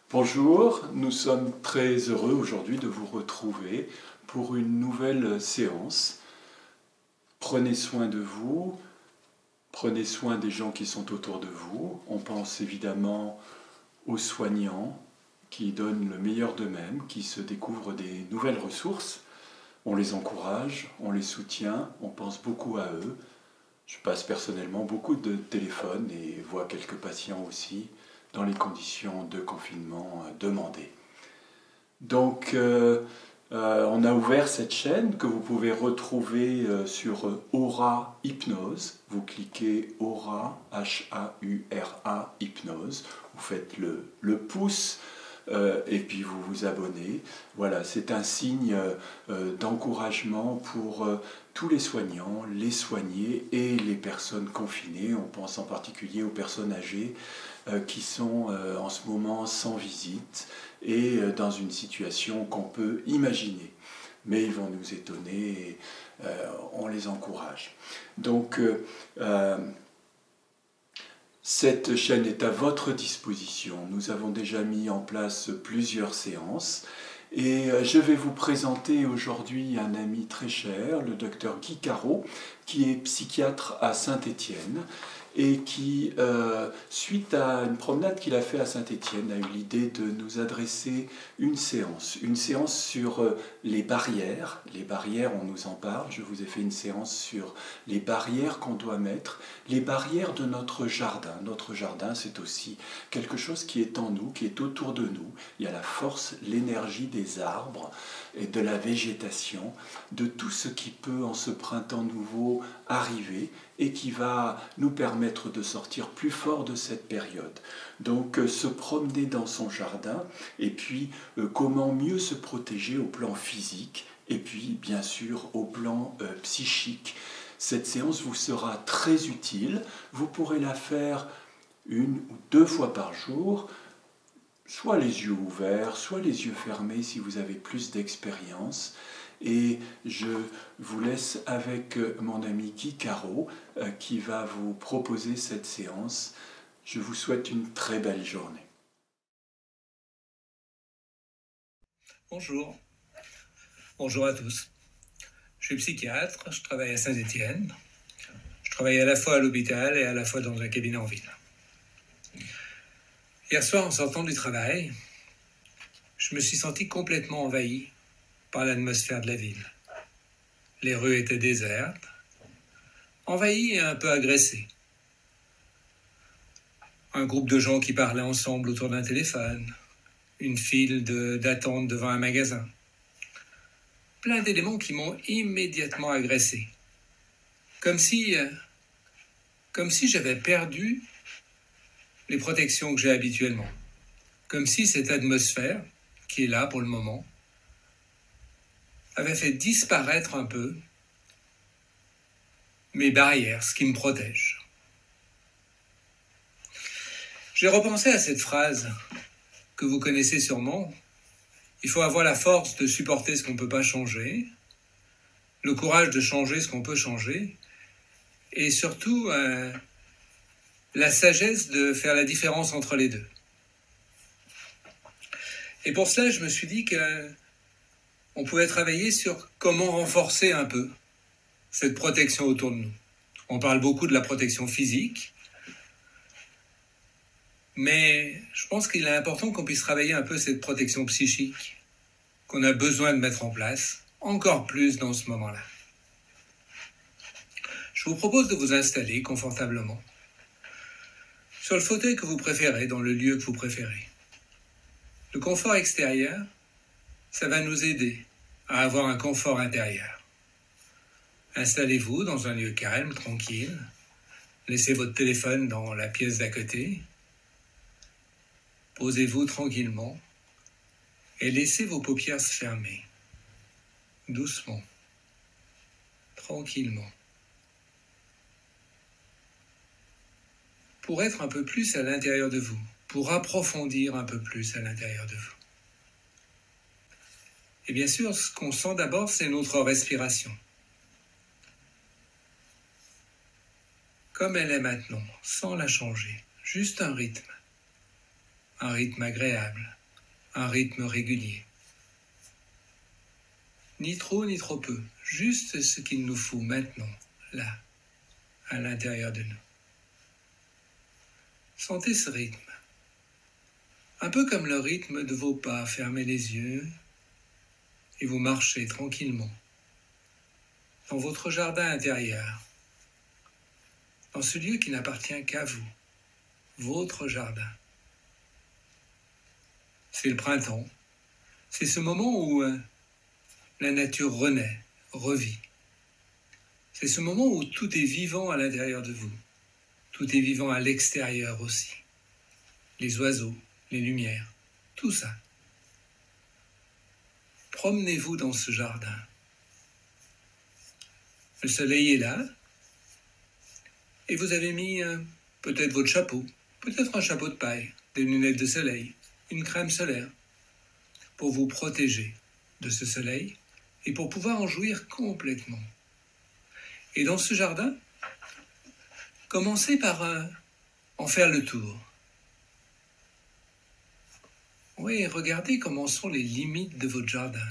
Bonjour, nous sommes très heureux aujourd'hui de vous retrouver pour une nouvelle séance. Prenez soin de vous, prenez soin des gens qui sont autour de vous. On pense évidemment aux soignants qui donnent le meilleur d'eux-mêmes, qui se découvrent des nouvelles ressources. On les encourage, on les soutient, on pense beaucoup à eux. Je passe personnellement beaucoup de téléphones et vois quelques patients aussi dans les conditions de confinement demandées. Donc, on a ouvert cette chaîne que vous pouvez retrouver sur Aura Hypnose. Vous cliquez Aura, H-A-U-R-A, Hypnose. Vous faites le pouce et puis vous vous abonnez. Voilà, c'est un signe d'encouragement pour tous les soignants, les soignés et les personnes confinées. On pense en particulier aux personnes âgées qui sont en ce moment sans visite et dans une situation qu'on peut imaginer. Mais ils vont nous étonner et on les encourage. Donc, cette chaîne est à votre disposition. Nous avons déjà mis en place plusieurs séances et je vais vous présenter aujourd'hui un ami très cher, le docteur Guy Carreau, qui est psychiatre à Saint-Étienne et qui, suite à une promenade qu'il a fait à Saint-Étienne, a eu l'idée de nous adresser une séance sur les barrières. Les barrières, on nous en parle, je vous ai fait une séance sur les barrières qu'on doit mettre, les barrières de notre jardin. Notre jardin, c'est aussi quelque chose qui est en nous, qui est autour de nous. Il y a la force, l'énergie des arbres et de la végétation, de tout ce qui peut, en ce printemps nouveau, arriver et qui va nous permettre de sortir plus fort de cette période. Donc se promener dans son jardin et puis comment mieux se protéger au plan physique et puis bien sûr au plan psychique. Cette séance vous sera très utile. Vous pourrez la faire 1 ou 2 fois par jour, soit les yeux ouverts, soit les yeux fermés si vous avez plus d'expérience. Et je vous laisse avec mon ami Guy Carreau qui va vous proposer cette séance. Je vous souhaite une très belle journée. Bonjour. Bonjour à tous. Je suis psychiatre, je travaille à Saint-Étienne. Je travaille à la fois à l'hôpital et à la fois dans un cabinet en ville. Hier soir, en sortant du travail, je me suis senti complètement envahi par l'atmosphère de la ville. Les rues étaient désertes, envahies et un peu agressées. Un groupe de gens qui parlaient ensemble autour d'un téléphone, une file d'attente devant un magasin. Plein d'éléments qui m'ont immédiatement agressé. Comme si j'avais perdu les protections que j'ai habituellement. Comme si cette atmosphère, qui est là pour le moment, avait fait disparaître un peu mes barrières, ce qui me protège. J'ai repensé à cette phrase que vous connaissez sûrement. Il faut avoir la force de supporter ce qu'on ne peut pas changer, le courage de changer ce qu'on peut changer, et surtout la sagesse de faire la différence entre les deux. Et pour cela, je me suis dit qu'on pouvait travailler sur comment renforcer un peu cette protection autour de nous. On parle beaucoup de la protection physique, mais je pense qu'il est important qu'on puisse travailler un peu cette protection psychique qu'on a besoin de mettre en place, encore plus dans ce moment-là. Je vous propose de vous installer confortablement sur le fauteuil que vous préférez, dans le lieu que vous préférez. Le confort extérieur, ça va nous aider à avoir un confort intérieur. Installez-vous dans un lieu calme, tranquille. Laissez votre téléphone dans la pièce d'à côté. Posez-vous tranquillement et laissez vos paupières se fermer. Doucement, tranquillement. Pour être un peu plus à l'intérieur de vous, pour approfondir un peu plus à l'intérieur de vous. Et bien sûr, ce qu'on sent d'abord, c'est notre respiration. Comme elle est maintenant, sans la changer, juste un rythme agréable, un rythme régulier. Ni trop ni trop peu, juste ce qu'il nous faut maintenant, là, à l'intérieur de nous. Sentez ce rythme, un peu comme le rythme de vos pas. Fermez les yeux et vous marchez tranquillement dans votre jardin intérieur, dans ce lieu qui n'appartient qu'à vous, votre jardin. C'est le printemps, c'est ce moment où la nature renaît, revit. C'est ce moment où tout est vivant à l'intérieur de vous, tout est vivant à l'extérieur aussi. Les oiseaux, les lumières, tout ça. Promenez-vous dans ce jardin. Le soleil est là, et vous avez mis peut-être votre chapeau, peut-être un chapeau de paille, des lunettes de soleil, une crème solaire, pour vous protéger de ce soleil et pour pouvoir en jouir complètement. Et dans ce jardin, commencez par en faire le tour. Oui, regardez comment sont les limites de votre jardin.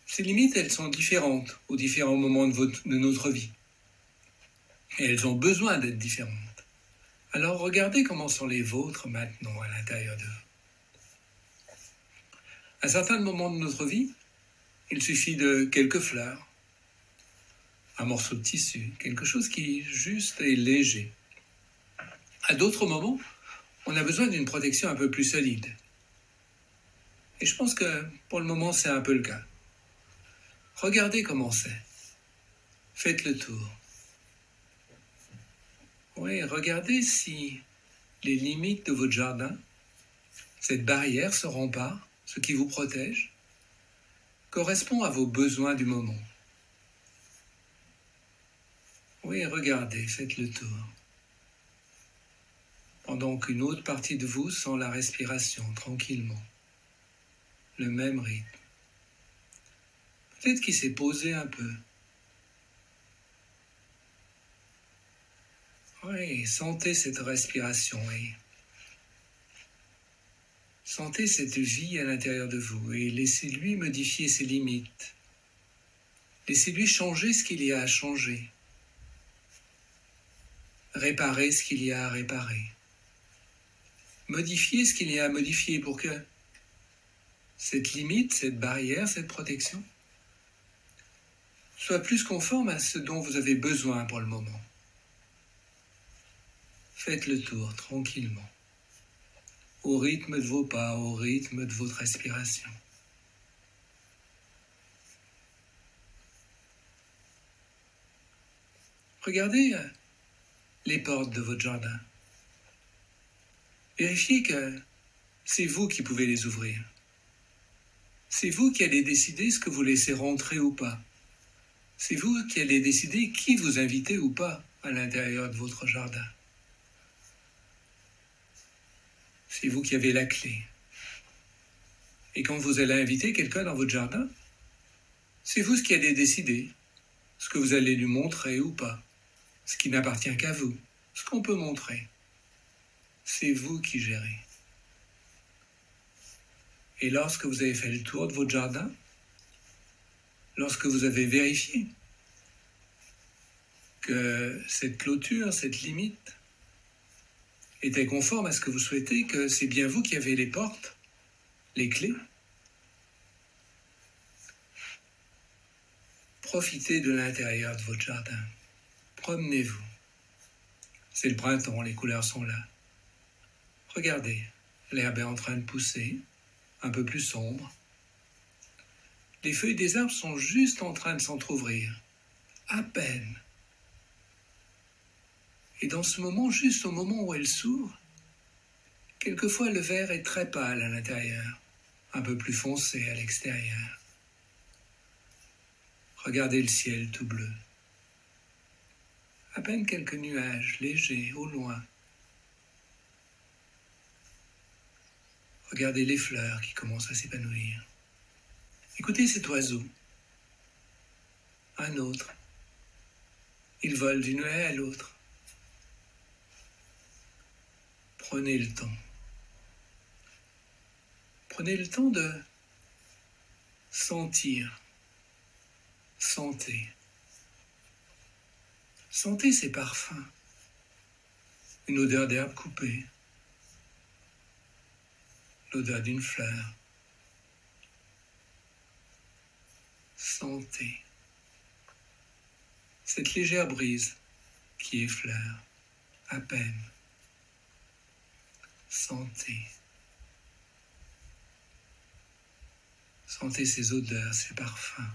Ces limites, elles sont différentes aux différents moments de notre vie. Et elles ont besoin d'être différentes. Alors regardez comment sont les vôtres maintenant à l'intérieur de vous. À certains moments de notre vie, il suffit de quelques fleurs, un morceau de tissu, quelque chose qui juste est léger. À d'autres moments, on a besoin d'une protection un peu plus solide. Et je pense que pour le moment, c'est un peu le cas. Regardez comment c'est. Faites le tour. Oui, regardez si les limites de votre jardin, cette barrière, ce rempart, ce qui vous protège, correspond à vos besoins du moment. Oui, regardez, faites le tour. Pendant qu'une autre partie de vous sent la respiration tranquillement, le même rythme. Peut-être qu'il s'est posé un peu. Oui, sentez cette respiration et sentez cette vie à l'intérieur de vous et laissez-lui modifier ses limites. Laissez-lui changer ce qu'il y a à changer. Réparer ce qu'il y a à réparer. Modifier ce qu'il y a à modifier pour que cette limite, cette barrière, cette protection soit plus conforme à ce dont vous avez besoin pour le moment. Faites le tour tranquillement, au rythme de vos pas, au rythme de votre respiration. Regardez les portes de votre jardin. Vérifiez que c'est vous qui pouvez les ouvrir. C'est vous qui allez décider ce que vous laissez rentrer ou pas. C'est vous qui allez décider qui vous invitez ou pas à l'intérieur de votre jardin. C'est vous qui avez la clé. Et quand vous allez inviter quelqu'un dans votre jardin, c'est vous qui allez décider ce que vous allez lui montrer ou pas, ce qui n'appartient qu'à vous, ce qu'on peut montrer. C'est vous qui gérez. Et lorsque vous avez fait le tour de votre jardin, lorsque vous avez vérifié que cette clôture, cette limite, était conforme à ce que vous souhaitez, que c'est bien vous qui avez les portes, les clés, profitez de l'intérieur de votre jardin. Promenez-vous. C'est le printemps, les couleurs sont là. Regardez, l'herbe est en train de pousser, un peu plus sombre. Les feuilles des arbres sont juste en train de s'entrouvrir, à peine. Et dans ce moment, juste au moment où elles s'ouvrent, quelquefois le vert est très pâle à l'intérieur, un peu plus foncé à l'extérieur. Regardez le ciel tout bleu. À peine quelques nuages légers au loin. Regardez les fleurs qui commencent à s'épanouir. Écoutez cet oiseau. Un autre. Il vole d'une haie à l'autre. Prenez le temps. Prenez le temps de sentir, sentez. Sentez ces parfums, une odeur d'herbe coupée, l'odeur d'une fleur. Sentez cette légère brise qui effleure à peine. Sentez. Sentez ces odeurs, ces parfums.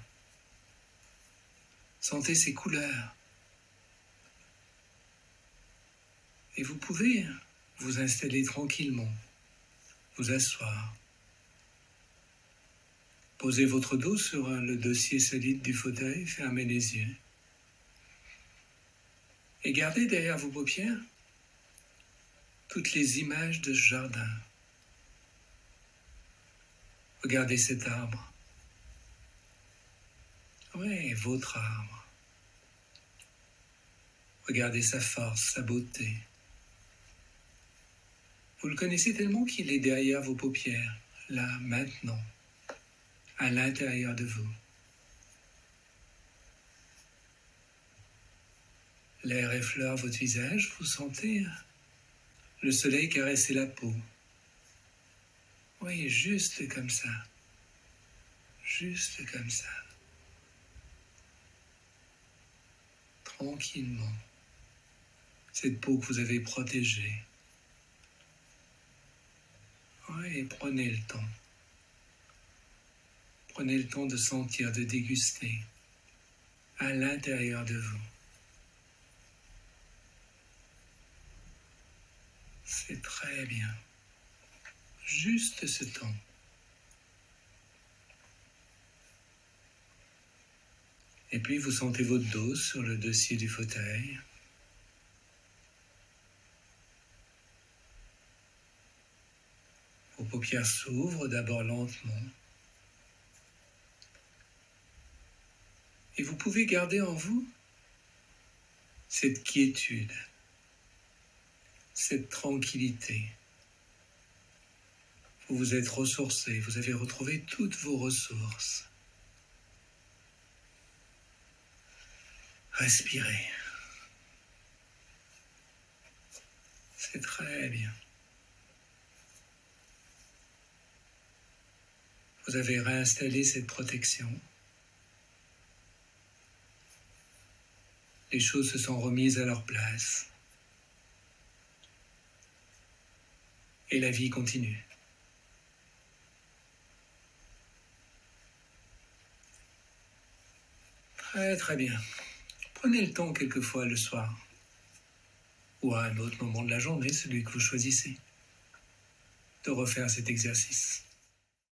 Sentez ces couleurs. Et vous pouvez vous installer tranquillement, vous asseoir. Posez votre dos sur le dossier solide du fauteuil, fermez les yeux. Et gardez derrière vos paupières toutes les images de ce jardin. Regardez cet arbre. Oui, votre arbre. Regardez sa force, sa beauté. Vous le connaissez tellement qu'il est derrière vos paupières, là, maintenant, à l'intérieur de vous. L'air effleure votre visage, vous sentez le soleil caresser la peau. Oui, juste comme ça. Juste comme ça. Tranquillement. Cette peau que vous avez protégée. Oui, prenez le temps. Prenez le temps de sentir, de déguster à l'intérieur de vous. C'est très bien. Juste ce temps. Et puis vous sentez votre dos sur le dossier du fauteuil. Vos paupières s'ouvrent d'abord lentement. Et vous pouvez garder en vous cette quiétude, cette tranquillité. Vous vous êtes ressourcé, vous avez retrouvé toutes vos ressources. Respirez. C'est très bien. Vous avez réinstallé cette protection. Les choses se sont remises à leur place. Et la vie continue. Très très bien. Prenez le temps quelquefois le soir, ou à un autre moment de la journée, celui que vous choisissez, de refaire cet exercice.